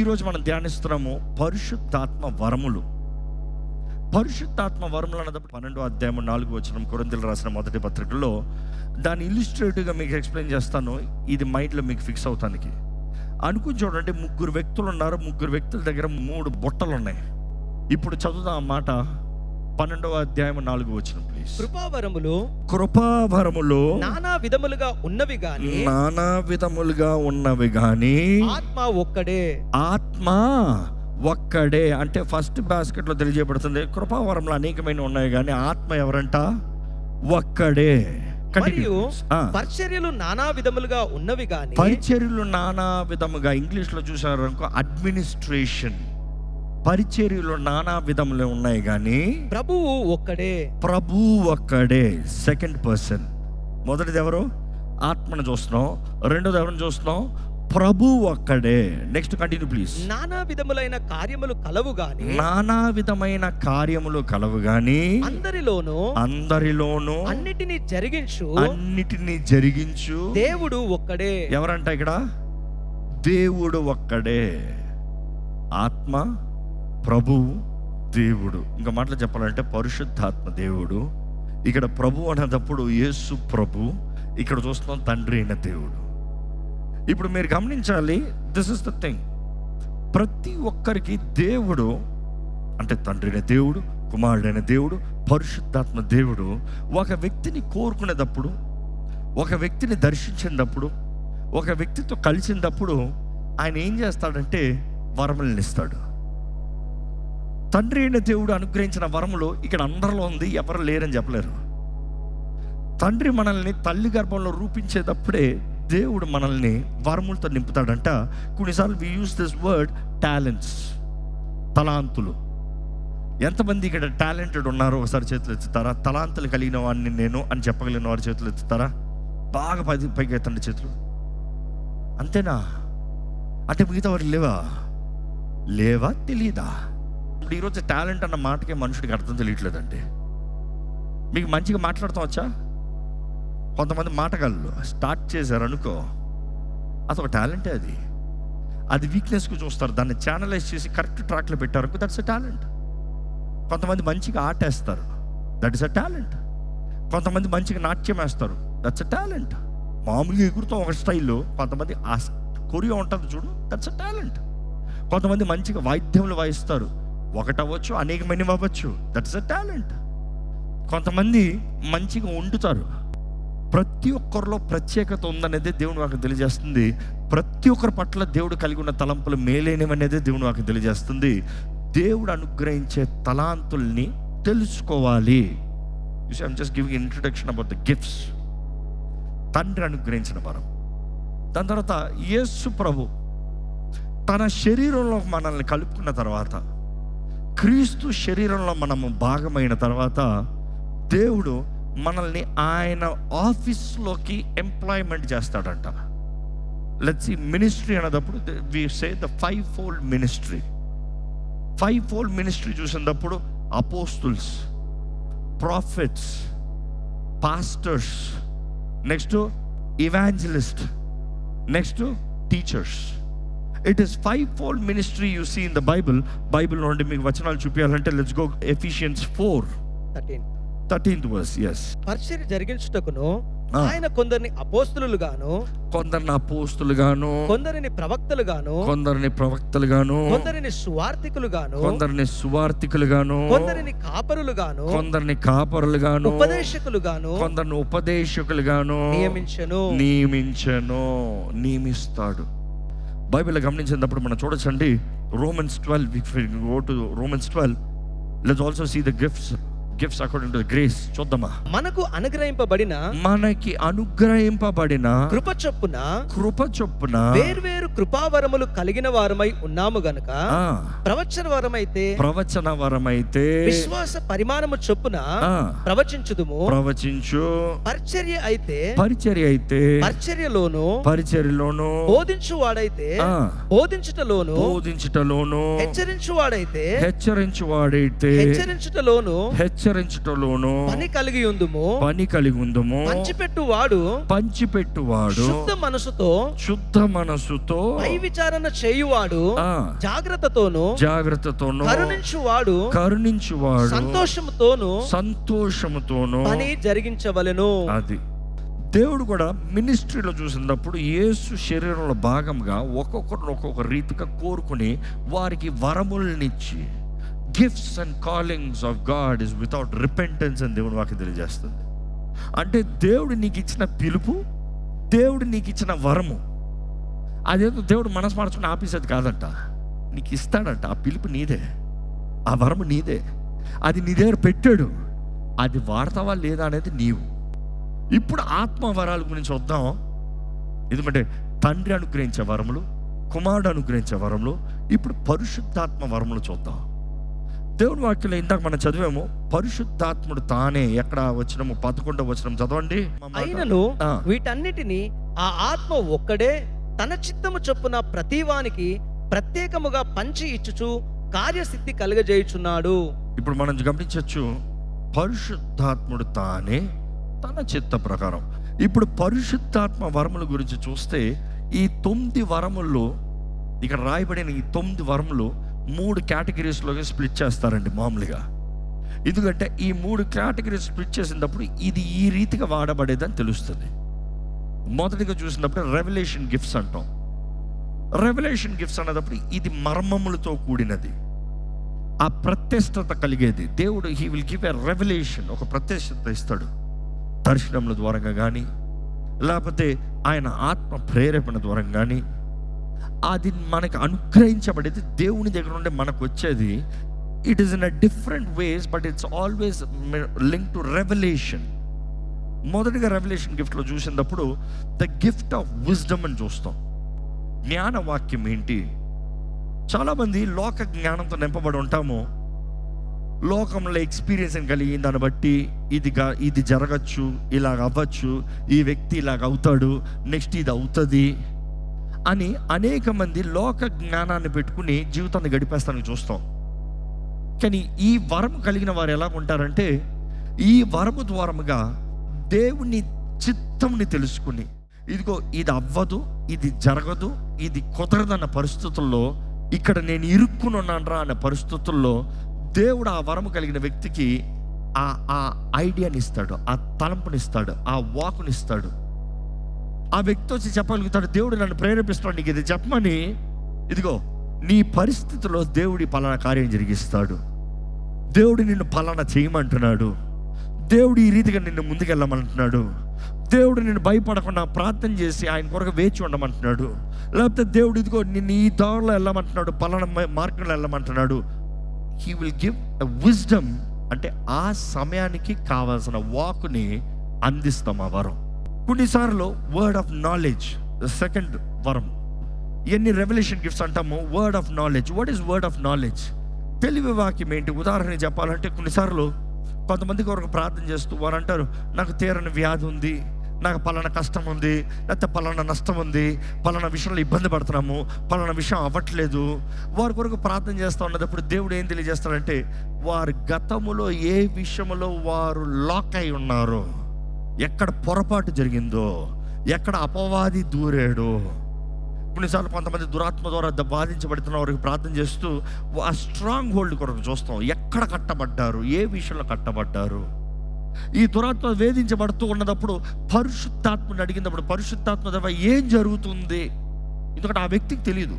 ఈరోజు మనం ధ్యానిస్తున్నాము పరిశుద్ధాత్మ వరములు. పరిశుద్ధాత్మ వరములు అన్నప్పుడు 12వ అధ్యాయం 4వ వచనం కొరింథీయులకు రాసిన మొదటి పత్రికలో దాన్ని ఇల్లుస్ట్రేటివ్గా మీకు ఎక్స్ప్లెయిన్ చేస్తాను. ఇది మైండ్లో మీకు ఫిక్స్ అవుతానికి. అనుకుని చూడండి, 3 వ్యక్తులు ఉన్నారు. 3 వ్యక్తుల దగ్గర 3 బుట్టలు ఉన్నాయి. ఇప్పుడు చదువుదాం ఆ మాట. 12వ అధ్యాయం 4వ వచనం ప్లీజ్. కృపావరములు నానా విధములుగా ఉన్నవి గాని ఆత్మ ఒక్కడే. అంటే ఫస్ట్ బాస్కెట్లో తెలియజేయబడుతుంది కృపావరములు అనేకమైన ఉన్నాయి కానీ ఆత్మ ఎవరంట? ఒక్కడే. పరిచర్యలు నానా విధములుగా ఉన్నవి గాని, పరిచర్యలు నానా విధముగా, ఇంగ్లీష్ లో చూసారు అనుకో అడ్మినిస్ట్రేషన్. పరిచర్యలు నానా విధములే ఉన్నాయి కానీ ప్రభువు ఒక్కడే. Second person. మొదటిది ఎవరు? ఆత్మను చూస్తున్నాం. రెండోది ఎవరిని చూస్తున్నాం? ప్రభు ఒక్కడే. Next continue please. నానా విధములైన కార్యములు కలవు గాని అందరిలోను అన్నిటిని జరిగించు దేవుడు ఒక్కడే. ఎవరంట ఇక్కడ? దేవుడు ఒక్కడే. ఆత్మ, ప్రభు, దేవుడు. ఇంకా మాటలు చెప్పాలంటే పరిశుద్ధాత్మ దేవుడు. ఇక్కడ ప్రభు అనేటప్పుడు యేసు ప్రభు. ఇక్కడ చూస్తున్నాం తండ్రి అయిన దేవుడు. ఇప్పుడు మీరు గమనించాలి, దిస్ ఇస్ ద థింగ్. ప్రతి ఒక్కరికి దేవుడు అంటే తండ్రి అయిన దేవుడు, కుమారుడైన దేవుడు, పరిశుద్ధాత్మ దేవుడు ఒక వ్యక్తిని కోరుకునేటప్పుడు, ఒక వ్యక్తిని దర్శించినప్పుడు, ఒక వ్యక్తితో కలిసినప్పుడు ఆయన ఏం చేస్తాడంటే వరములను ఇస్తాడు. తండ్రి అయిన దేవుడు అనుగ్రహించిన వరములు ఇక్కడ అందరిలో ఉంది, ఎవరు లేరని చెప్పలేరు. తండ్రి మనల్ని తల్లి గర్భంలో రూపించేటప్పుడే దేవుడు మనల్ని వరములతో నింపుతాడంట. కొన్నిసార్లు వి యూస్ దిస్ వర్డ్ టాలెంట్స్, తలాంతులు. ఎంతమంది ఇక్కడ టాలెంటెడ్ ఉన్నారో ఒకసారి చేతులు ఎత్తుతారా? తలాంతులు కలిగిన వాడిని నేను అని చెప్పగలిగిన వారి చేతులు ఎత్తుతారా? బాగా పైకి ఎత్తండి చేతులు. అంతేనా? అంటే మిగతా వారు లేవా తెలీదా? ఇప్పుడు ఈరోజు టాలెంట్ అన్న మాటకే మనుషుడికి అర్థం తెలియట్లేదండి. మీకు మంచిగా మాట్లాడుతూ వచ్చా? కొంతమంది మాటగాళ్ళు స్టార్ట్ చేశారు అనుకో, అదొక టాలెంటే. అది వీక్నెస్కు చూస్తారు, దాన్ని ఛానలైజ్ చేసి కరెక్ట్ ట్రాక్లో పెట్టారు, దట్స్ ఎ టాలెంట్. కొంతమంది మంచిగా ఆట వేస్తారు, దట్ ఇస్ ఎ టాలెంట్. కొంతమంది మంచిగా నాట్యం వేస్తారు, దట్స్ ఎ టాలెంట్. మామూలుగా ఎగురుతాం ఒక స్టైల్లో, కొంతమంది ఆ కొరియో ఉంటుంది చూడు, దట్స్ ఎ టాలెంట్. కొంతమంది మంచిగా వాయిద్యములు వాయిస్తారు, ఒకటవ్వచ్చు అనేకమైనవి అవ్వచ్చు, దట్స్ ఎ టాలెంట్. కొంతమంది మంచిగా వండుతారు. ప్రతి ఒక్కరిలో ప్రత్యేకత ఉందనేది దేవుని వాక్యం తెలియజేస్తుంది. ప్రతి ఒక్కరి పట్ల దేవుడు కలిగి ఉన్న తలంపులు మేలైనవనేది దేవుని వాక్యం తెలియజేస్తుంది. దేవుడు అనుగ్రహించే తలాంతుల్ని తెలుసుకోవాలి. I'm just giving introduction about the gifts. తండ్రి అనుగ్రహించిన వరం. దాని తర్వాత యేసు ప్రభు తన శరీరంలో మనల్ని కలుపుకున్న తర్వాత, క్రీస్తు శరీరంలో మనము భాగమైన తర్వాత, దేవుడు మనల్ని ఆయన ఆఫీస్లోకి ఎంప్లాయ్మెంట్ చేస్తాడంట. లెట్స్ సీ, మినిస్ట్రీ అన్నప్పుడు we say the 5-fold ministry. 5-fold ministry చూసినప్పుడు apostles, prophets, pastors, next evangelist, next teachers. It is 5-fold ministry you see in the Bible నుండి మీకు వచనాలు చూపించాలంటే let's go Ephesians 4:13th verse. yes. పరిచర్య జరిగించుటకును ఆయన కొందరిని అపోస్తలుగాను, కొందరిని అపోస్తలుగాను, కొందరిని ప్రవక్తలుగాను, కొందరిని సువార్తికులుగాను, కొందరిని కాపరులుగాను, ఉపదేశకులుగాను నియమించను. బైబిల్ గమనించినప్పుడు మనం చూడొచ్చండి, Romans 12. Go to Romans 12. Let's also see the gifts according to the grace. చూద్దామా? మనకి అనుగ్రహింపబడిన కృప చొప్పున వేర్వేరు కృపావరములు కలిగిన వారమై ఉన్నాము గనుక, ప్రవచన వరమైతే విశ్వాస పరిమాణము చొప్పున ప్రవచించు. పరిచర్య అయితే పరిచర్యలోను, బోధించువాడైతే బోధించుటలోను, హెచ్చరించువాడైతే హెచ్చరించుటలోను, ఆచరించటలోను పని కలిగి ఉందుము. పంచిపెట్టువాడు శుద్ధ మనసుతో పై విచారణ చేయువాడు జాగ్రత్తతోను కరుణించువాడు సంతోషముతోను పని జరిగించవలెను. అది దేవుడు కూడా మినిస్ట్రీలో చూసినప్పుడు యేసు శరీరంలో భాగంగా ఒక్కొక్కరిని ఒక్కొక్క రీతిగా కోరుకుని వారికి వరములనిచ్చి, gifts and callings of God is without repentance అని దేవుడు వాకి తెలియజేస్తుంది. అంటే దేవుడు నీకు ఇచ్చిన పిలుపు, దేవుడు నీకు ఇచ్చిన వరము, అదేదో దేవుడు మనసు మార్చుకుని ఆపేసేది కాదంట, నీకు ఇస్తాడంట. ఆ పిలుపు నీదే, ఆ వరము నీదే, అది నీ దగ్గర పెట్టాడు. అది వాడతావా లేదా అనేది నీవు. ఇప్పుడు ఆత్మ వరాల గురించి వద్దాం. ఎందుకంటే తండ్రి అనుగ్రహించే వరములు, కుమారుడు అనుగ్రహించే వరములు, ఇప్పుడు పరిశుద్ధాత్మ వరములు చూద్దాం. దేవుని వాక్యంలో ఇందాక మనం చదివాము, పరిశుద్ధాత్ముడు తానే. ఎక్కడ వచ్చినాము? 11వ వచనం చదవండి. అయినను వీటన్నిటిని ఆ ఆత్మ ఒక్కడే తన చిత్తము చొప్పున ప్రతివానికి ప్రత్యేకముగా పంచి ఇచ్చుచు కార్యసిద్ధి కలుగజేయుచున్నాడు. ఇప్పుడు మనం గమనించవచ్చు, పరిశుద్ధాత్ముడు తానే తన చిత్త ప్రకారం. ఇప్పుడు పరిశుద్ధాత్మ వరముల గురించి చూస్తే, ఈ 9 వరముల్లో, ఇక్కడ రాయబడిన ఈ 9 వరములు 3 కేటగిరీస్లోకి స్ప్లిట్ చేస్తారండి మామూలుగా. ఎందుకంటే ఈ 3 కేటగిరీస్ స్ప్లిట్ చేసినప్పుడు ఇది ఈ రీతిగా వాడబడేదని తెలుస్తుంది. మొదటిగా చూసినప్పుడు రెవల్యూషన్ గిఫ్ట్స్ అంటాం. రెవల్యూషన్ గిఫ్ట్స్ అన్నప్పుడు ఇది మర్మములతో కూడినది, ఆ ప్రత్యక్షత కలిగేది. దేవుడు he will give a revolution, ఒక ప్రత్యక్షత ఇస్తాడు, దర్శనముల ద్వారా కానీ, లేకపోతే ఆయన ఆత్మ ప్రేరేపణ ద్వారా కానీ. అది మనకు అనుగ్రహించబడేది, దేవుని దగ్గర నుండి మనకు వచ్చేది. It is in a different ways, but it's always link to revolution. మొదటిగా రెవల్యూషన్ గిఫ్ట్లో చూసినప్పుడు ద గిఫ్ట్ ఆఫ్ విజ్డమ్ అని చూస్తాం. జ్ఞాన వాక్యం ఏంటి? చాలామంది లోక జ్ఞానంతో నింపబడి ఉంటాము. లోకంలో ఎక్స్పీరియన్స్ కలిగిన దాన్ని బట్టి ఇది జరగచ్చు, ఇలాగ అవ్వచ్చు, ఈ వ్యక్తి ఇలాగ అవుతాడు, నెక్స్ట్ ఇది అవుతుంది అని అనేక మంది లోక జ్ఞానాన్ని పెట్టుకుని జీవితాన్ని గడిపేస్తానికి చూస్తాం. కానీ ఈ వరం కలిగిన వారు ఎలా ఉంటారంటే, ఈ వరము ద్వారముగా దేవుని చిత్తంని తెలుసుకుని, ఇదిగో ఇది అవ్వదు, ఇది జరగదు, ఇది కుదరదన్న పరిస్థితుల్లో, ఇక్కడ నేను ఇరుక్కుని ఉన్నానరా అన్న పరిస్థితుల్లో దేవుడు ఆ వరము కలిగిన వ్యక్తికి ఆ ఐడియాని ఇస్తాడు, ఆ తలంపునిస్తాడు, ఆ వాకునిస్తాడు. ఆ వ్యక్తి వచ్చి చెప్పగలుగుతాడు, దేవుడు నన్ను ప్రేరేపిస్తాడు నీకు ఇది చెప్పమని. ఇదిగో నీ పరిస్థితిలో దేవుడి పలానా కార్యం జరిగిస్తాడు, దేవుడు నిన్ను పలానా చేయమంటున్నాడు, దేవుడు ఈ రీతిగా నిన్ను ముందుకెళ్ళమంటున్నాడు, దేవుడు నిన్ను భయపడకుండా ప్రార్థన చేసి ఆయన కొరకు వేచి ఉండమంటున్నాడు, లేకపోతే దేవుడు ఇదిగో నిన్ను ఈ దారిలో వెళ్ళమంటున్నాడు, పలానా మార్గంలో వెళ్ళమంటున్నాడు. He will give a wisdom. అంటే ఆ సమయానికి కావాల్సిన వాకుని అందిస్తాం ఆ వరం. కొన్నిసార్లు వర్డ్ ఆఫ్ నాలెడ్జ్, సెకండ్ వరం. ఎన్ని రెవల్యూషన్ గిఫ్ట్స్ అంటాము, word of knowledge. What is word of knowledge? తెలివి వాక్యం ఏంటి? ఉదాహరణ చెప్పాలంటే, కొన్నిసార్లు కొంతమంది కొరకు ప్రార్థన చేస్తూ వారు అంటారు, నాకు తీరని వ్యాధి ఉంది, నాకు పలానా కష్టం ఉంది, లేకపోతే పలానా నష్టం ఉంది, పలానా విషయంలో ఇబ్బంది పడుతున్నాము, పలానా విషయం అవ్వట్లేదు. వారి కొరకు ప్రార్థన చేస్తూ ఉన్నప్పుడు దేవుడు ఏం తెలియజేస్తాడంటే, వారి గతములో ఏ విషయంలో వారు లాక్ అయి ఉన్నారో, ఎక్కడ పొరపాటు జరిగిందో, ఎక్కడ అపవాది దూరాడో. కొన్నిసార్లు కొంతమంది దురాత్మ ద్వారా బాధించబడుతున్న వారికి ప్రార్థన చేస్తూ ఆ స్ట్రాంగ్ హోల్డ్ కొరకు చూస్తాం, ఎక్కడ కట్టబడ్డారు, ఏ విషయంలో కట్టబడ్డారు. ఈ దురాత్మ వేధించబడుతూ ఉన్నప్పుడు పరిశుద్ధాత్మని అడిగినప్పుడు, పరిశుద్ధాత్మ ద్వారా ఏం జరుగుతుంది? ఎందుకంటే ఆ వ్యక్తికి తెలియదు,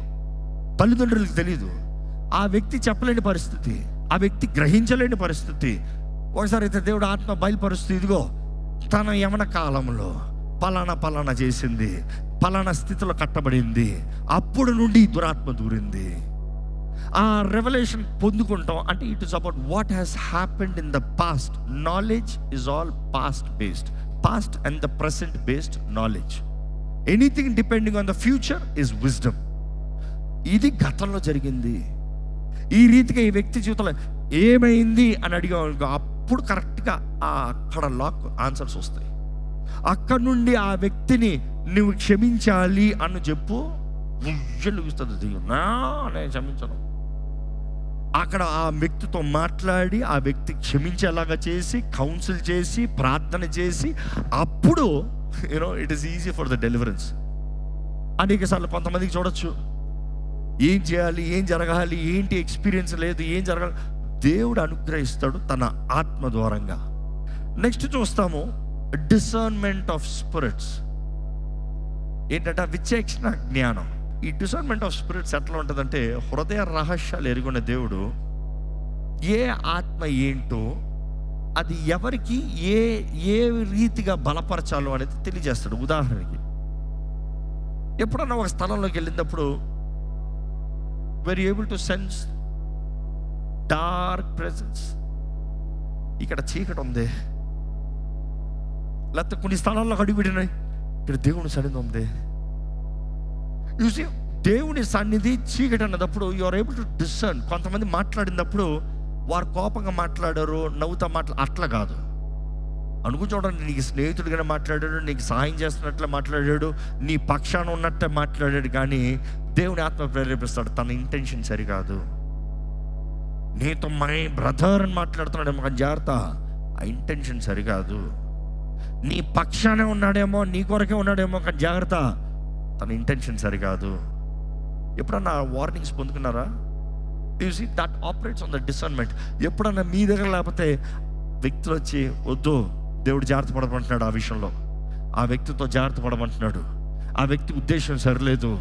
తల్లిదండ్రులకు తెలియదు, ఆ వ్యక్తి చెప్పలేని పరిస్థితి, ఆ వ్యక్తి గ్రహించలేని పరిస్థితి. ఒకసారి అయితే దేవుడు ఆత్మ బయలుపరుస్తూ, ఇదిగో తన యవన కాలంలో పలానా చేసింది, పలానా స్థితిలో కట్టబడింది, అప్పుడు నుండి దురాత్మ దూరింది. ఆ రెవల్యూషన్ పొందుకుంటాం. అంటే it is about what has happened in the past. Knowledge is all past based, past and the present based knowledge. Anything depending on the future is wisdom. ఇది గతంలో జరిగింది, ఈ రీతిగా ఈ వ్యక్తి జీవితంలో ఏమైంది అని అడిగా, అప్పుడు కరెక్ట్గా అక్కడ లాక్ ఆన్సర్స్ వస్తాయి. అక్కడ నుండి ఆ వ్యక్తిని నువ్వు క్షమించాలి అని చెప్పు, నేను క్షమించను. అక్కడ ఆ వ్యక్తితో మాట్లాడి ఆ వ్యక్తి క్షమించేలాగా చేసి కౌన్సిల్ చేసి ప్రార్థన చేసి అప్పుడు it is easy for the deliverance. అనేక సార్లు కొంతమందికి చూడొచ్చు, ఏం చేయాలి, ఏం జరగాలి, ఏంటి ఎక్స్పీరియన్స్ లేదు, ఏం జరగాలి, దేవుడు అనుగ్రహిస్తాడు తన ఆత్మ ద్వారంగా. నెక్స్ట్ చూస్తాము డిసర్న్మెంట్ ఆఫ్ స్పిరిట్స్. ఏంటంటే విచక్షణ జ్ఞానం. ఈ డిసర్న్మెంట్ ఆఫ్ స్పిరిట్స్ ఎట్లా ఉంటుందంటే, హృదయ రహస్యాలు ఎరుగున్న దేవుడు ఏ ఆత్మ ఏంటో అది ఎవరికి ఏ రీతిగా బలపరచాలో అనేది తెలియజేస్తాడు. ఉదాహరణకి ఎప్పుడన్నా ఒక స్థలంలోకి వెళ్ళినప్పుడు very able to sense dark presence. ఇక్కడ చీకటి ఉంది, లేకపోతే కొన్ని స్థలాల్లో అడుగుపెట్టినాయి, ఇక్కడ దేవుని సన్నిధి ఉంది. చూసి దేవుని సన్నిధి చీకటి అన్నదప్పుడు you are able to discern. కొంతమంది మాట్లాడినప్పుడు వారు కోపంగా మాట్లాడారు, నవ్వుతా అట్లా కాదు. చూడండి, నీకు స్నేహితుడిగానే మాట్లాడాడు, నీకు సహాయం చేస్తున్నట్లే మాట్లాడాడు, నీ పక్షాన ఉన్నట్టే మాట్లాడాడు, కానీ దేవుని ఆత్మ ప్రేరేపిస్తాడు తన ఇంటెన్షన్ సరికాదు. నీతో మై బ్రదర్ అని మాట్లాడుతున్నాడు, మాకు జాగ్రత్త, ఆ ఇంటెన్షన్ సరికాదు. నీ పక్షానే ఉన్నాడేమో, నీ కొరకే ఉన్నాడేమో, కానీ జాగ్రత్త, తన ఇంటెన్షన్ సరికాదు. ఎప్పుడన్నా వార్నింగ్స్ పొందుకున్నారా? You see that operates on the discernment. ఎప్పుడన్నా మీ దగ్గర లేకపోతే వ్యక్తులు వచ్చి వద్దు, దేవుడు జాగ్రత్త పడమంటున్నాడు, ఆ విషయంలో ఆ వ్యక్తితో జాగ్రత్త పడమంటున్నాడు, ఆ వ్యక్తి ఉద్దేశం సరిలేదు,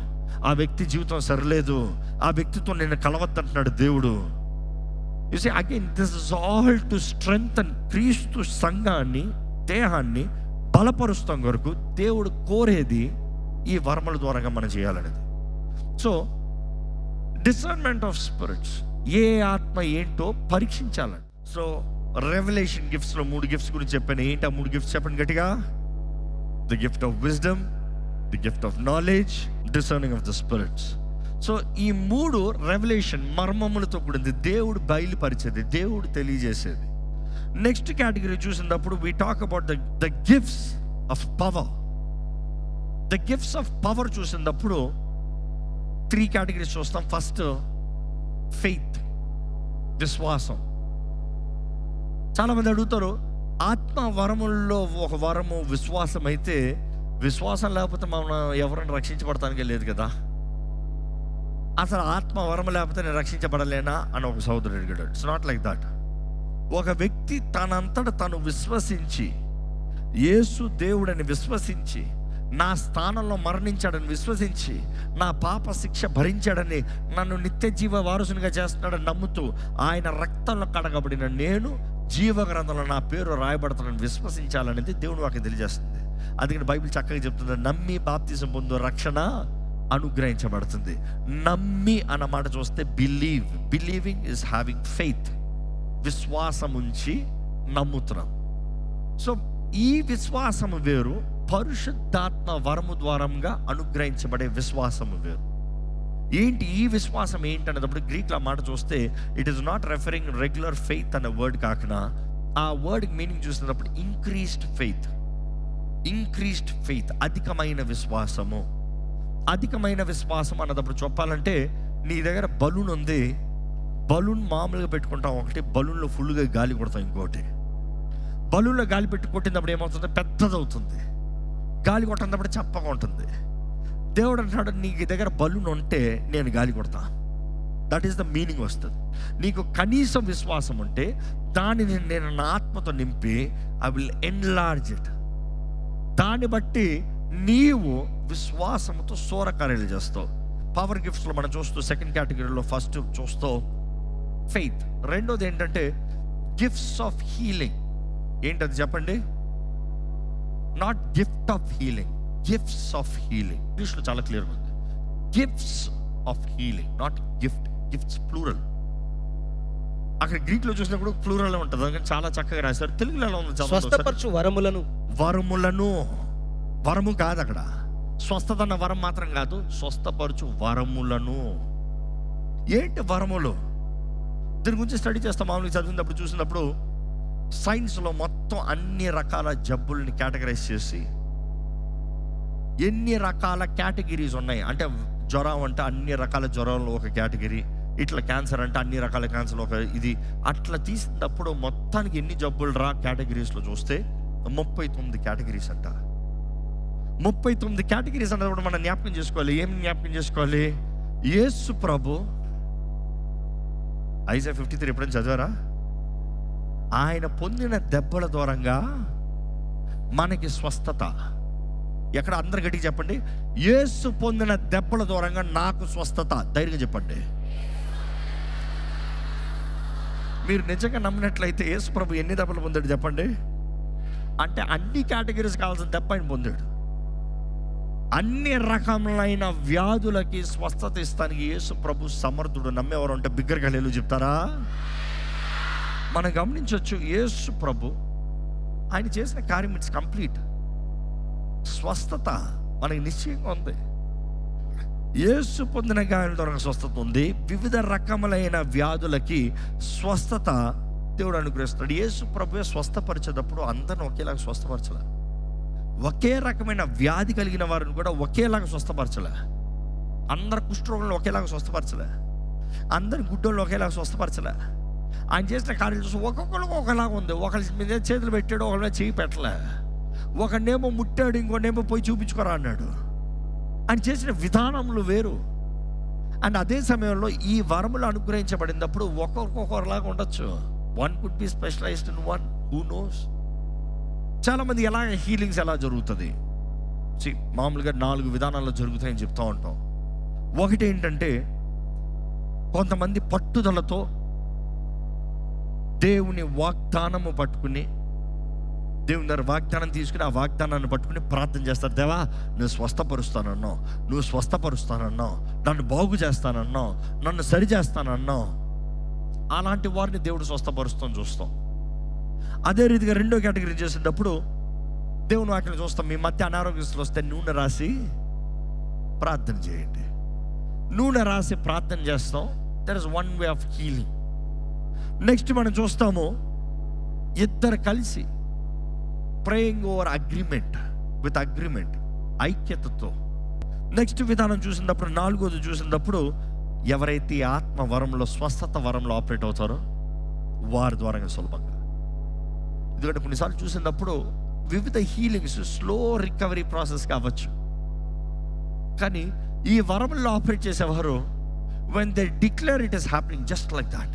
ఆ వ్యక్తి జీవితం సరిలేదు, ఆ వ్యక్తితో నేను కలవద్దంటున్నాడు దేవుడు. You see again this is all to strengthen. క్రీస్తు సంఘాన్ని, దేహాన్ని బలపరుస్తాం కొరకు దేవుడు కోరేది ఈ వరముల ద్వారా మనం చేయాలనేది. సో డిసర్న్మెంట్ ఆఫ్ స్పిరిట్స్, ఏ ఆత్మ ఏంటో పరీక్షించాలని. సో రెవల్యూషన్ గిఫ్ట్స్లో 3 గిఫ్ట్స్ గురించి చెప్పాను. ఏంటి ఆ 3 గిఫ్ట్స్ చెప్పండి గట్టిగా? The gift of wisdom, the gift of knowledge, discerning of the spirits. So ఈ 3 రెవల్యూషన్ మర్మములతో కూడింది, దేవుడు బయలుపరిచేది, దేవుడు తెలియజేసేది. నెక్స్ట్ కేటగిరీ చూసినప్పుడు we talk about the gifts of power. The gifts of power చూసినప్పుడు 3 కేటగిరీస్ చూస్తాం. ఫస్ట్ ఫెయిత్, విశ్వాసం. చాలామంది అడుగుతారు, ఆత్మ వరముల్లో ఒక వరము విశ్వాసం అయితే, విశ్వాసం లేకపోతే మనం ఎవరైనా రక్షించబడటానికే లేదు కదా, అసలు ఆత్మ వరము లేకపోతే నేను రక్షించబడలేనా అని ఒక సోదరుడు అడిగాడు. It's not like that. ఒక వ్యక్తి తనంతట తను విశ్వసించి, యేసు దేవుడని విశ్వసించి, నా స్థానంలో మరణించాడని విశ్వసించి, నా పాప శిక్ష భరించాడని, నన్ను నిత్య జీవ వారసునిగా చేస్తున్నాడని నమ్ముతూ, ఆయన రక్తంలో కడగబడిన నేను జీవ గ్రంథంలో నా పేరు రాయబడతానని విశ్వసించాలనేది దేవుడు వాక్యం తెలియజేస్తుంది. అందుకని బైబిల్ చక్కగా చెప్తుంది, నమ్మి బాప్తిజం పొందు రక్షణ అనుగ్రహించబడుతుంది. నమ్మి అన్న మాట చూస్తే బిలీవింగ్ ఇస్ హ్యావింగ్ ఫెయిత్. విశ్వాసం ఉంచి నమ్ముతున్నాం. సో ఈ విశ్వాసము వేరు, పరిశుద్ధాత్మ వరము ద్వారంగా అనుగ్రహించబడే విశ్వాసము వేరు. ఏంటి ఈ విశ్వాసం ఏంటి అనేటప్పుడు గ్రీక్లో మాట చూస్తే it is not referring regular faith అనే వర్డ్ కాకుండా, ఆ వర్డ్ మీనింగ్ చూసినప్పుడు ఇంక్రీస్డ్ ఫెయిత్, అధికమైన విశ్వాసము. అధికమైన విశ్వాసం అన్నప్పుడు చెప్పాలంటే, నీ దగ్గర బలూన్ ఉంది, బలూన్ మామూలుగా పెట్టుకుంటాం ఒకటి, బలూన్లో ఫుల్గా గాలి కొడతాం ఇంకోటి. బలూన్లో గాలి పెట్టి కొట్టినప్పుడు ఏమవుతుంది? పెద్దదవుతుంది. గాలి కొట్టినప్పుడు చప్పగా ఉంటుంది. దేవుడు అంటున్నాడు, నీ దగ్గర బలూన్ ఉంటే నేను గాలి కొడతా. దట్ ఈస్ ద మీనింగ్ వస్తుంది. నీకు కనీసం విశ్వాసం ఉంటే దానిని నేను నా ఆత్మతో నింపి ఐ విల్ ఎన్లార్జ్ ఇట్. దాన్ని బట్టి నీవు విశ్వాసంతో సూరకార్యాలు చేస్తావు. పవర్ గిఫ్ట్స్లో మనం చూస్తూ సెకండ్ కేటగిరీలో ఫస్ట్ చూస్తావు ఫెయిత్. రెండోది ఏంటంటే గిఫ్ట్స్ ఆఫ్ హీలింగ్. ఏంటది చెప్పండి? Not gift of healing, gifts of healing. ఇంగ్లీష్లో చాలా క్లియర్గా ఉంది, gifts of healing, not gift. Gifts plural. అక్కడ గ్రీక్లో చూసినప్పుడు ప్లూరల్ ఉంటుంది, కానీ చాలా చక్కగా రాశారు. తెలుగులో ఎలా ఉంది? స్వస్థపరచు వరములను. వరము కాదు అక్కడ, స్వస్థత అన్న వరం మాత్రం కాదు, స్వస్థపరచు వరములను. ఏంటి వరములు? దీని గురించి స్టడీ చేస్తాం. మామూలుగా చదివినప్పుడు చూసినప్పుడు సైన్స్లో మొత్తం అన్ని రకాల జబ్బుల్ని కేటగరైజ్ చేసి, ఎన్ని రకాల కేటగిరీస్ ఉన్నాయి అంటే, జ్వరం అంటే అన్ని రకాల జ్వరాల్లో ఒక కేటగిరీ, ఇట్లా క్యాన్సర్ అంటే అన్ని రకాల క్యాన్సర్ ఒక ఇది అట్లా తీసినప్పుడు మొత్తానికి ఎన్ని జబ్బులు రా కేటగిరీస్లో చూస్తే 39 కేటగిరీస్ అంట. 39 కేటగిరీస్ అన్నప్పుడు మనం జ్ఞాపకం చేసుకోవాలి. ఏం జ్ఞాపకం చేసుకోవాలి? యేసు ప్రభు ఐజా 53 ఎప్పుడైనా చదివారా? ఆయన పొందిన దెబ్బల ద్వారంగా మనకి స్వస్థత. ఎక్కడ? అందరు గట్టిగా చెప్పండి, యేసు పొందిన దెబ్బల ద్వారంగా నాకు స్వస్థత. ధైర్యంగా చెప్పండి. మీరు నిజంగా నమ్మినట్లయితే యేసు ప్రభు ఎన్ని దెబ్బలు పొందాడు చెప్పండి. అంటే అన్ని కేటగిరీస్ కావాల్సిన దెబ్బ ఆయన పొందాడు. అన్ని రకములైన వ్యాధులకి స్వస్థత ఇస్తానికి యేసు ప్రభు సమర్థుడు. నమ్మేవారు అంటే బిగ్గరగా హల్లెలూయా చెప్తారా? మనం గమనించవచ్చు, యేసు ప్రభు ఆయన చేసిన కార్యం ఇట్స్ కంప్లీట్. స్వస్థత మనకి నిశ్చయంగా ఉంది. యేసు పొందిన గాయాల ద్వారా స్వస్థత ఉంది. వివిధ రకములైన వ్యాధులకి స్వస్థత దేవుడు అనుగ్రహిస్తాడు. యేసు ప్రభువే స్వస్థపరిచేటప్పుడు అందరిని ఒకేలాగా స్వస్థపరచలే. ఒకే రకమైన వ్యాధి కలిగిన వారిని కూడా ఒకేలాగా స్వస్థపరచలే. అందరు కుష్ఠరోగులను ఒకేలాగా స్వస్థపరచలే. అందరి గుడ్డోళ్ళు ఒకేలాగా స్వస్థపరచలే. ఆయన చేసిన కార్యాలు చూసి ఒక్కొక్కరికి ఒకలాగా ఉంది. ఒకరి మీద చేతులు పెట్టాడు, ఒకరి మీద చేయి పెట్టలే. ఒకనేమో ముట్టాడు, ఇంకోనేమో పోయి చూపించుకోరా అన్నాడు. ఆయన చేసిన విధానములు వేరు. అండ్ అదే సమయంలో ఈ వరములు అనుగ్రహించబడినప్పుడు ఒక్కొక్కలాగా ఉండొచ్చు. One could be specialised in one, who knows. చాలామంది ఎలా హీలింగ్స్ ఎలా జరుగుతుంది? మామూలుగా 4 విధానాల్లో జరుగుతాయని చెప్తూ ఉంటాం. ఒకటి ఏంటంటే, కొంతమంది పట్టుదలతో దేవుని వాగ్దానము పట్టుకుని, దేవుని దగ్గర వాగ్దానం తీసుకుని ఆ వాగ్దానాన్ని పట్టుకుని ప్రార్థన చేస్తారు. దేవా, నువ్వు స్వస్థపరుస్తానన్నావు, నువ్వు స్వస్థపరుస్తానన్నావు, నన్ను బాగు చేస్తానన్నావు, నన్ను సరి చేస్తానన్నావు. అలాంటి వారిని దేవుడు స్వస్థపరుస్తాం చూస్తాం. అదే రీతిగా రెండో కేటగిరీ చేసేటప్పుడు దేవుని వాక్యం చూస్తాం. మీ మధ్య అనారోగ్యస్తులు వస్తే నూనె రాసి ప్రార్థన చేయండి. నూనె రాసి ప్రార్థన చేస్తాం. That is one way of healing. Next మనం చూస్తాము, ఇద్దరు కలిసి praying over agreement, with agreement, ఐక్యతతో. నెక్స్ట్ విధానం చూసినప్పుడు, 4వది చూసినప్పుడు, ఎవరైతే ఆత్మ వరంలో స్వస్థత వరంలో ఆపరేట్ అవుతారో వారి ద్వారా సులభంగా. ఎందుకంటే కొన్నిసార్లు చూసినప్పుడు వివిధ హీలింగ్స్ స్లో రికవరీ ప్రాసెస్ కావచ్చు. కానీ ఈ వరంలో ఆపరేట్ చేసేవారు when they declare it is happening just like that,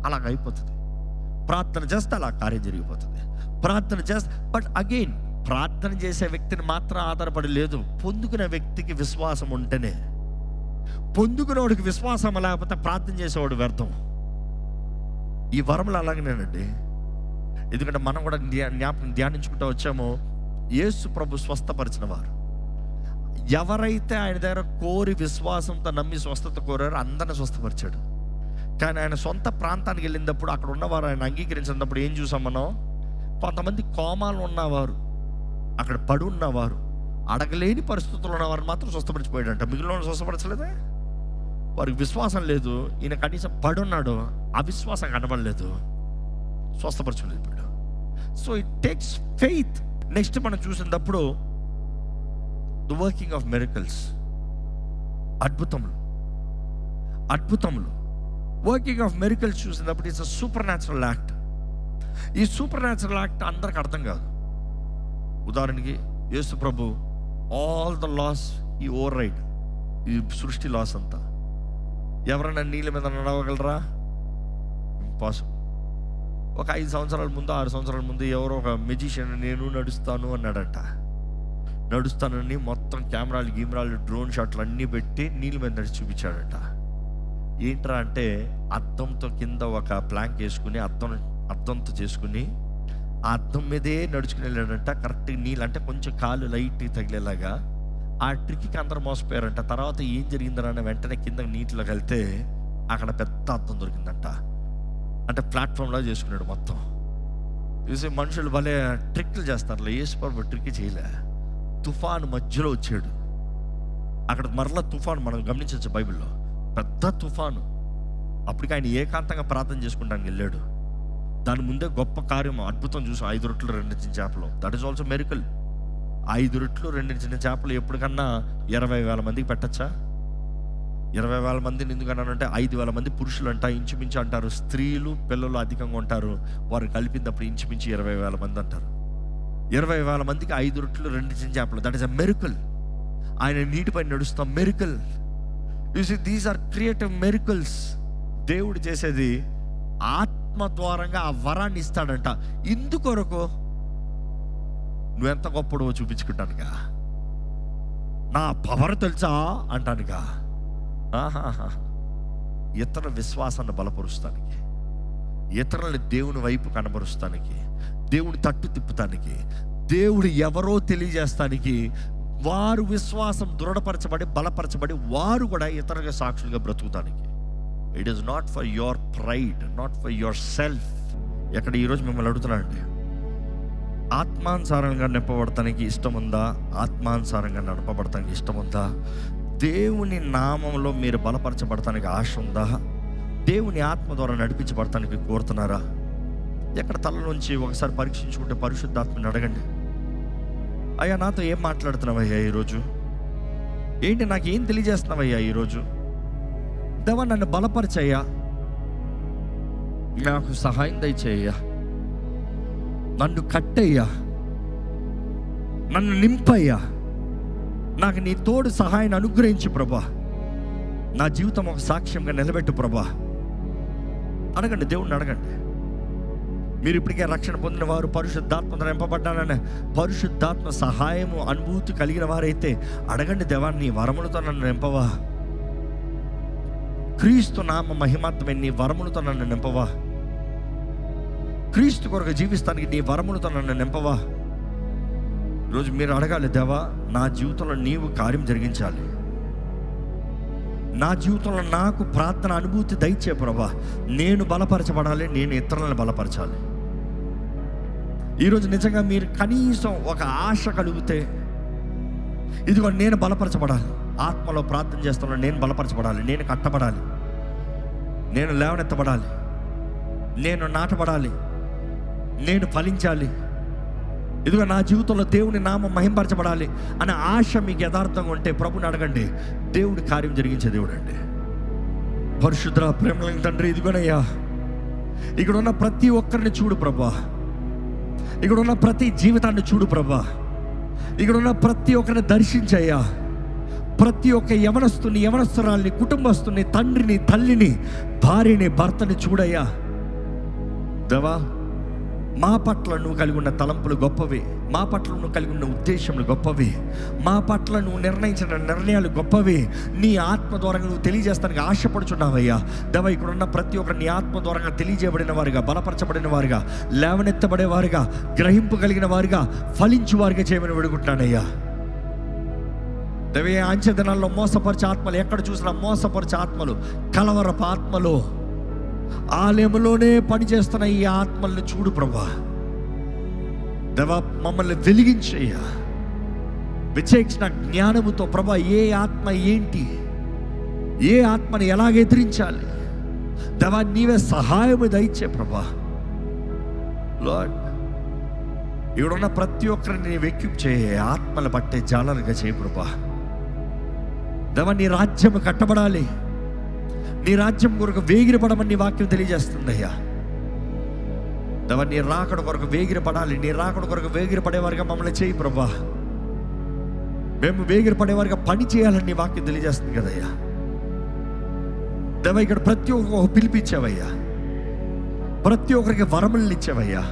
అలాగ అయిపోతుంది. ప్రార్థన చేస్తే అలా కార్యం జరిగిపోతుంది. ప్రార్థన చేస్తే, బట్ అగైన్ ప్రార్థన చేసే వ్యక్తిని మాత్రం ఆధారపడి లేదు. పొందుకునే వ్యక్తికి విశ్వాసం ఉంటేనే. పొందుకునేవాడికి విశ్వాసం లేకపోతే ప్రార్థన చేసేవాడు వ్యర్థం. ఈ వరములు అలాగనేనండి. ఎందుకంటే మనం కూడా ధ్యానించుకుంటూ వచ్చామో, యేసు ప్రభు స్వస్థపరిచిన వారు ఎవరైతే ఆయన దగ్గర కోరి విశ్వాసంతో నమ్మి స్వస్థత కోరారో అందరిని స్వస్థపరిచాడు. కానీ ఆయన సొంత ప్రాంతానికి వెళ్ళినప్పుడు అక్కడ ఉన్నవారు ఆయన అంగీకరించినప్పుడు ఏం చూసాం మనం? కొంతమంది కోమాలు ఉన్నవారు, అక్కడ పడి ఉన్నవారు, అడగలేని పరిస్థితుల్లో ఉన్నవారు మాత్రం స్వస్థపరిచిపోయాడంట. మిగిలిన స్వస్థపరచలేదే. వారికి విశ్వాసం లేదు. ఈయన కనీసం పడి ఉన్నాడు, అవిశ్వాసం కనబడలేదు, స్వస్థపరచలేకపోయాడు. So it takes faith. Next మనం చూసినప్పుడు ద వర్కింగ్ ఆఫ్ మిరకల్స్, అద్భుతములు. వర్కింగ్ ఆఫ్ మిరకల్స్ చూసినప్పుడు it's a supernatural act. ఈ సూపర్ న్యాచురల్ యాక్ట్ అందరికి అర్థం కాదు. ఉదాహరణకి యేసు ప్రభు ఆల్ ద లాస్ ఈ ఓవర్ రైడ్, ఈ సృష్టి లాస్ అంతా. ఎవరైనా నీళ్ళ మీద నడవగలరా? ఇంపాసిబుల్. ఒక 5 సంవత్సరాల ముందు 6 సంవత్సరాల ముందు ఎవరో ఒక మెజిషియన్ నేను నడుస్తాను అన్నాడంట. నడుస్తానని మొత్తం కెమెరాలు డ్రోన్ షాట్లు అన్నీ పెట్టి నీళ్ళ మీద నడిచి చూపించాడంట. ఏంట్రా అంటే అద్దంతో కింద ఒక ప్లాంక్ వేసుకుని అద్దంతో చేసుకుని ఆ అద్దం మీదే నడుచుకుని వెళ్ళాడంట. కరెక్ట్గా నీళ్ళు అంటే కొంచెం కాలు లైట్ తగిలేలాగా. ఆ ట్రిక్కి అందరూ మోసపోయారంట. తర్వాత ఏం జరిగిందన్న వెంటనే కింద నీటిలోకి వెళ్తే అక్కడ పెద్ద అద్దం దొరికిందంట. అంటే ప్లాట్ఫామ్లో చేసుకున్నాడు మొత్తం. చూసి మనుషులు భలే ట్రిక్లు చేస్తారులే. యేసు ప్రభు ట్రిక్ చేయలే. తుఫాను మధ్యలో వచ్చాడు. అక్కడ మరలా తుఫాను మనం గమనించవచ్చు బైబిల్లో. పెద్ద తుఫాను. అప్పటికి ఆయన ఏకాంతంగా ప్రార్థన చేసుకుంటానికి వెళ్ళాడు. దాని ముందే గొప్ప కార్యం, అద్భుతం చూసాం. 5 రొట్టెలు 2 చిన్న చేపలు. That is also మెరికల్. 5 రొట్టెలు 2 చిన్న చేపలు ఎప్పటికన్నా 20,000 మందికి పెట్టచ్చా? 20,000 మందిని ఎందుకన్నానంటే 5,000 మంది పురుషులు అంట, ఇంచుమించు అంటారు. స్త్రీలు పిల్లలు అధికంగా ఉంటారు. వారు కలిపినప్పుడు ఇంచుమించు 20,000 మంది అంటారు. 20,000 మందికి 5 రొట్టెలు 2 చిన్న చేపలు. That is a miracle. ఆయన నీటిపై నడుస్తాం, miracle. You see, these are creative miracles. దేవుడు చేసేది ఆత్మ ద్వారంగా ఆ వరాన్ని ఇస్తాడంట. ఇందుకొరకు నువ్వెంత గొప్పడో చూపించుకుంటానుగా, నా పవర్ తెలుసా అంటానుగా. ఇతరుల విశ్వాసాన్ని బలపరుస్తానికి, ఇతరులని దేవుని వైపు కనబరుస్తానికి, దేవుని తట్టు తిప్పుతానికి, దేవుడు ఎవరో తెలియజేస్తానికి, వారు విశ్వాసం దృఢపరచబడి బలపరచబడి వారు కూడా ఇతరులకు సాక్షులుగా బ్రతుకుతానికి. It is not for your pride, not for your self. ఎక్కడ ఈరోజు మిమ్మల్ని అడుగుతున్నానండి, ఆత్మానుసారంగా నింపబడటానికి ఇష్టం ఉందా? ఆత్మానుసారంగా నడపబడటానికి ఇష్టం ఉందా? దేవుని నామంలో మీరు బలపరచబడటానికి ఆశ ఉందా? దేవుని ఆత్మ ద్వారా నడిపించబడటానికి కోరుతున్నారా? ఎక్కడ తల నుంచి ఒకసారి పరీక్షించుకుంటే పరిశుద్ధాత్మని అడగండి, అయ్యా నాతో ఏం మాట్లాడుతున్నావయ్యా ఈరోజు? ఏంటి నాకు ఏం తెలియజేస్తున్నావయ్యా ఈరోజు? దేవా నన్ను బలపరచయ్యా, నాకు సహాయం దయచేయ్యా, నన్ను కట్టయ్యా, నన్ను నింపయ్యా, నాకు నీ తోడు సహాయాన్ని అనుగ్రహించు ప్రభా, నా జీవితం ఒక సాక్ష్యంగా నిలబెట్టు ప్రభా. అడగండి, దేవుణ్ణి అడగండి. మీరు ఇప్పటికే రక్షణ పొందిన వారు, పరిశుద్ధాత్మ నింపబడ్డానని పరిశుద్ధాత్మ సహాయము అనుభూతి కలిగిన వారైతే అడగండి, దేవా నీ వరములతో నన్ను నింపవా, క్రీస్తు నామ మహిమాత్మే నీ వరములతో నన్ను నింపవా, క్రీస్తు కొరకు జీవిస్తానికి నీ వరములతో నన్ను నింపవా. ఈరోజు మీరు అడగాలి, దేవా నా జీవితంలో నీవు కార్యం జరిగించాలి, నా జీవితంలో నాకు ప్రార్థన అనుభూతి దయచే ప్రభా, నేను బలపరచబడాలి, నేను ఇతరులను బలపరచాలి. ఈరోజు నిజంగా మీరు కనీసం ఒక ఆశ కలిగితే, ఇదిగో నేను బలపరచబడాలి, ఆత్మలో ప్రార్థన చేస్తున్నాను, నేను బలపరచబడాలి, నేను కట్టబడాలి, నేను లేవనెత్తబడాలి, నేను నాటబడాలి, నేను ఫలించాలి, ఇదిగో నా జీవితంలో దేవుని నామం మహింపరచబడాలి అనే ఆశ మీకు యథార్థంగా ఉంటే ప్రభుని అడగండి. దేవుడి కార్యం జరిగించే దేవుడు అండి. పరిశుద్ధ ప్రేమ తండ్రి, ఇదిగోనయ్యా ఇక్కడ ఉన్న ప్రతి ఒక్కరిని చూడు ప్రభా, ఇక్కడ ఉన్న ప్రతి జీవితాన్ని చూడు ప్రభా, ఇక్కడ ఉన్న ప్రతి ఒక్కరిని దర్శించయ్యా. ప్రతి ఒక్క యవనస్తుని, యవనస్తురాల్ని, కుటుంబస్తుని, తండ్రిని, తల్లిని, భార్యని, భర్తని చూడయ్యా. దేవా మా పట్ల నువ్వు కలిగి ఉన్న తలంపులు గొప్పవి, మా పట్ల నువ్వు కలిగి ఉన్న ఉద్దేశములు గొప్పవి, మా పట్ల నువ్వు నిర్ణయించిన నిర్ణయాలు గొప్పవి. నీ ఆత్మ ద్వారా నువ్వు తెలియజేస్తానికి ఆశపడుచున్నావయ్యా. దేవా ఇక్కడ ఉన్న ప్రతి ఒక్కరు నీ ఆత్మ ద్వారా తెలియజేయబడిన వారుగా, బలపరచబడిన వారుగా, లేవనెత్తబడే వారుగా, గ్రహింపు కలిగిన వారుగా, ఫలించు వారుగా చేయమని వేడుకుంటున్నానయ్యా. దేవే అంచె దినాల్లో మోసపరిచే ఆత్మలు, ఎక్కడ చూసినా మోసపరిచే ఆత్మలు, కలవరపు ఆత్మలు, ఆలయంలోనే పనిచేస్తున్న ఈ ఆత్మల్ని చూడు ప్రభా. దేవా మమ్మల్ని వెలిగించయ్యా, విచేక్షణ జ్ఞానముతో ప్రభా, ఏ ఆత్మ ఏంటి, ఏ ఆత్మని ఎలాగ ఎదిరించాలి, దేవా నీవే సహాయము దయచే ప్రభా. లార్డ్ ఇక్కడున్న ప్రతి ఒక్కరిని నీవు ఎక్విప్ చేయ, ఆత్మలు పట్టే జాలరుగా చేయ ప్రభా. దేవా నీ రాజ్యం కట్టబడాలి, నీ రాజ్యం కొరకు వేగిరపడమని నీ వాక్యం తెలియజేస్తుందయ్యా. దేవా నీ రాకడ కొరకు వేగిరపడాలి, నీ రాకడ కొరకు వేగిరపడేవారుగా మమ్మల్ని చేయి ప్రభా. మేము వేగిరపడేవారుగా పని చేయాలని నీ వాక్యం తెలియజేస్తుంది కదయ్యా. దేవా ఇక్కడ ప్రతి ఒక్క పిలిపించావయ్యా, ప్రతి ఒక్కరికి వరములను ఇచ్చావయ్యా.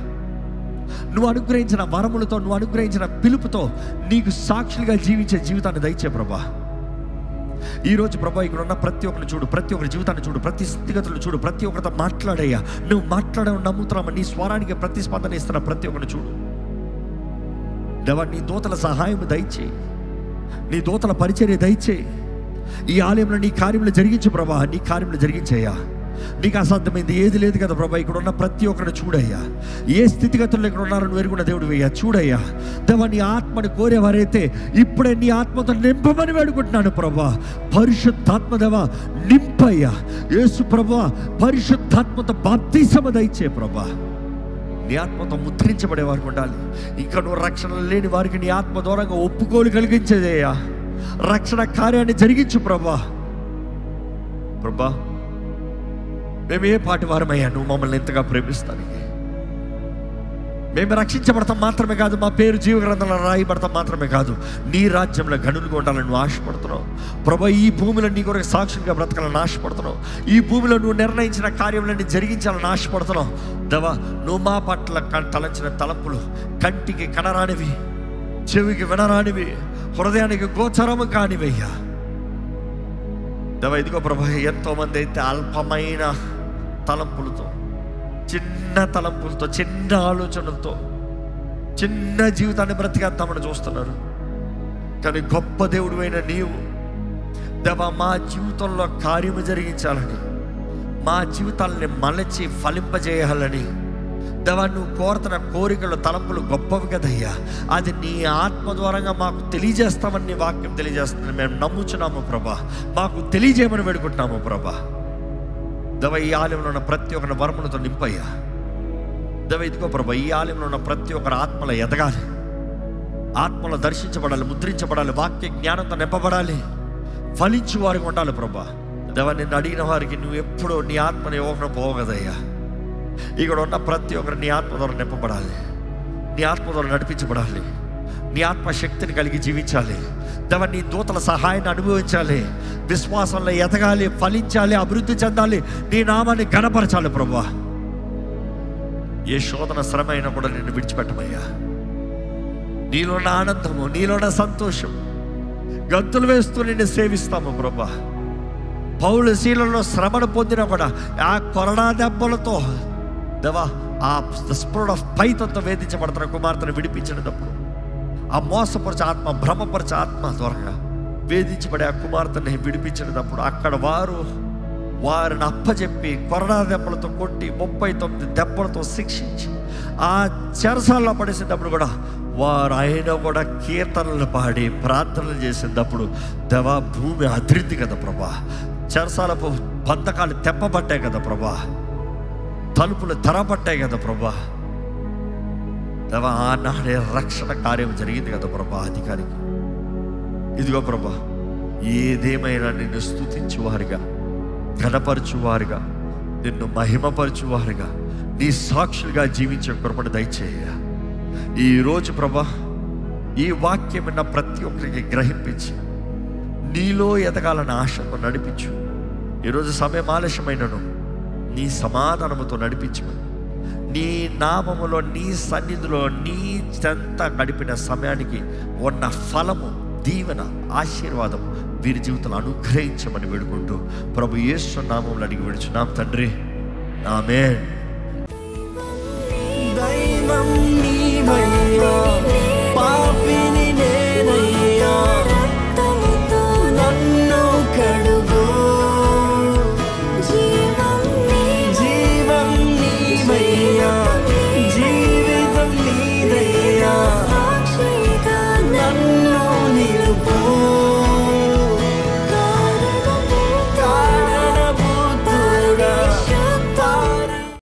నువ్వు అనుగ్రహించిన వరములతో, నువ్వు అనుగ్రహించిన పిలుపుతో నీకు సాక్షులుగా జీవించే జీవితాన్ని దయచే ప్రభా. ఈరోజు ప్రభా ఇక్కడ ఉన్న ప్రతి ఒక్కరిని చూడు, ప్రతి ఒక్కరి జీవితాన్ని చూడు, ప్రతి స్థితిగతులు చూడు, ప్రతి ఒక్కరితో మాట్లాడయ్యా. నువ్వు మాట్లాడడం నమ్ముతున్నామా, నీ స్వరానికి ప్రతిస్పందన ఇస్తున్న ప్రతి ఒక్కరిని చూడు దేవా. నీ దూతల సహాయం దయచేయి, నీ దూతల పరిచర్య దయచేయి. ఈ ఆలయంలో నీ కార్యములు జరిగించు ప్రభా, నీ కార్యములు జరిగించయ్యా. నీకు అసాధ్యమైంది ఏది లేదు కదా ప్రభా. ఇక్కడ ఉన్న ప్రతి ఒక్కరిని చూడయ్యా, ఏ స్థితిగతుల్లో ఇక్కడ ఉన్నారో నువ్వు ఎరుగున్న దేవుడు అయ్యా. చూడయ్యా దేవా, నీ ఆత్మని కోరేవారైతే ఇప్పుడే నీ ఆత్మతో నింపమని వేడుకుంటున్నాను ప్రభా. పరిశుద్ధాత్మ దేవా నింపయ్యా. యేసు ప్రభా పరిశుద్ధాత్మతో బాప్తిసము దయచే ప్రభా. నీ ఆత్మతో ముద్రించబడే వారికి ఉండాలి. ఇంకా నువ్వు రక్షణ లేని వారికి నీ ఆత్మ ద్వారా ఒప్పుకోలు కలిగించేదయ్యా. రక్షణ కార్యాన్ని జరిగించు ప్రభా. ప్రభా, మేము ఏ పాటి వారమయ్యా నువ్వు మమ్మల్ని ఎంతగా ప్రేమిస్తానికి. మేము రక్షించబడతాం మాత్రమే కాదు, మా పేరు జీవగ్రంథంలో రాయబడతాం మాత్రమే కాదు, నీ రాజ్యంలో గనులుగా ఉండాలని నువ్వు ఆశపడుతున్నావు ప్రభా. ఈ భూమిలో నీ కొరకు సాక్షులుగా బ్రతకాలని ఆశపడుతున్నావు. ఈ భూమిలో నువ్వు నిర్ణయించిన కార్యములన్నీ జరిగించాలని ఆశపడుతున్నావు దేవా. నువ్వు మా పట్ల తలంచిన తలంపులు కంటికి కనరానివి, చెవికి వినరానివి, హృదయానికి గోచరము కానివయ్యా దేవా. ఇదిగో ప్రభా, ఎంతోమంది అయితే అల్పమైన తలంపులతో, చిన్న తలంపులతో, చిన్న ఆలోచనలతో, చిన్న జీవితాన్ని బ్రతికేద్దామని చూస్తున్నారు. కానీ గొప్ప దేవుడు అయిన నీవు దేవా, మా జీవితంలో కార్యము జరిగించాలని, మా జీవితాలని మలచి ఫలింపజేయాలని దేవా, నువ్వు కోరుతున్న కోరికలు, తలంపులు గొప్పవి కదయ్యా. అది నీ ఆత్మ ద్వారంగా మాకు తెలియజేస్తామని నీ వాక్యం తెలియజేస్తుంది. మేము నమ్ముచున్నాము ప్రభా, మాకు తెలియజేయమని వేడుకుంటున్నాము ప్రభా. దేవా, ఈ ఆలయంలో ఉన్న ప్రతి ఒక్కరిని వరములతో నింపయ్యా దేవా. ఇదిగో ప్రభా, ఈ ఆలయంలో ఉన్న ప్రతి ఒక్కరు ఆత్మలో ఎదగాలి, ఆత్మలో దర్శించబడాలి, ముద్రించబడాలి, వాక్య జ్ఞానంతో నింపబడాలి, ఫలించు వారికి ఉండాలి ప్రభా. దేవా, నిన్ను అడిగిన వారికి నువ్వు ఎప్పుడూ నీ ఆత్మని ఇవ్వకుండా పోగదయ్యా. ఇక్కడ ఉన్న ప్రతి ఒక్కరు నీ ఆత్మ ద్వారా నింపబడాలి, నీ ఆత్మ ద్వారా నడిపించబడాలి, నీ ఆత్మశక్తిని కలిగి జీవించాలి దేవా. నీ దూతల సహాయాన్ని అనుభవించాలి, విశ్వాసంలో ఎదగాలి, ఫలించాలి, అభివృద్ధి చెందాలి, నీ నామాన్ని ఘనపరచాలి ప్రభువా. ఏ శోధన శ్రమ అయినా కూడా నిన్ను విడిచిపెట్టమయ్యా. నీలోన ఆనందము, నీలోన సంతోషం, గంతులు వేస్తూ నిన్ను సేవిస్తాము ప్రభువా. పౌలు శీలలో శ్రమను పొందినా కూడా ఆ కొరడా దెబ్బలతో దేవా, ఆ స్పిరిట్ ఆఫ్ పైతంతో వేధించబడుతున్న కుమార్తెను విడిపించినప్పుడు, ఆ మోసపరిచే ఆత్మ, భ్రమపరిచే ఆత్మ ద్వారా వేధించబడే ఆ కుమార్తెని విడిపించినప్పుడు అక్కడ వారిని అప్పచెప్పి కొరడా దెబ్బలతో కొట్టి 39 దెబ్బలతో శిక్షించి ఆ చెరసాల్లో పడేసేటప్పుడు కూడా వారు అయినా కూడా కీర్తనలు పాడి ప్రార్థనలు చేసేటప్పుడు దేవా, భూమి అభివృద్ధి కదా ప్రభా. చెరసాలపు బంధకాలు తెప్పబట్టాయి కదా ప్రభా, తలుపులు తెరబడ్డాయి కదా ప్రభా దేవా. ఆనాడే రక్షణ కార్యం జరిగింది కదా ప్రభా అధికారికి. ఇదిగో ప్రభా, ఏదేమైనా నిన్ను స్తుతించువారుగా, ఘనపరచువారుగా, నిన్ను మహిమపరచువారుగా, నీ సాక్షులుగా జీవించే కృపను దయచేయ. ఈరోజు ప్రభా, ఈ వాక్యం విన్న ప్రతి ఒక్కరికి గ్రహింపించి నీలో ఎదగాలని ఆశతో నడిపించు. ఈరోజు సమయం ఆలస్యమైనను నీ సమాధానముతో నడిపించమని, నీ నామములో, నీ సన్నిధిలో, నీ చెంత గడిపిన సమయానికి ఉన్న ఫలము, దీవెన, ఆశీర్వాదం వీరి జీవితంలో అనుగ్రహించమని వేడుకుంటూ ప్రభు యేసు నామములో అడిగి విడుచున్నాం తండ్రి, ఆమేన్.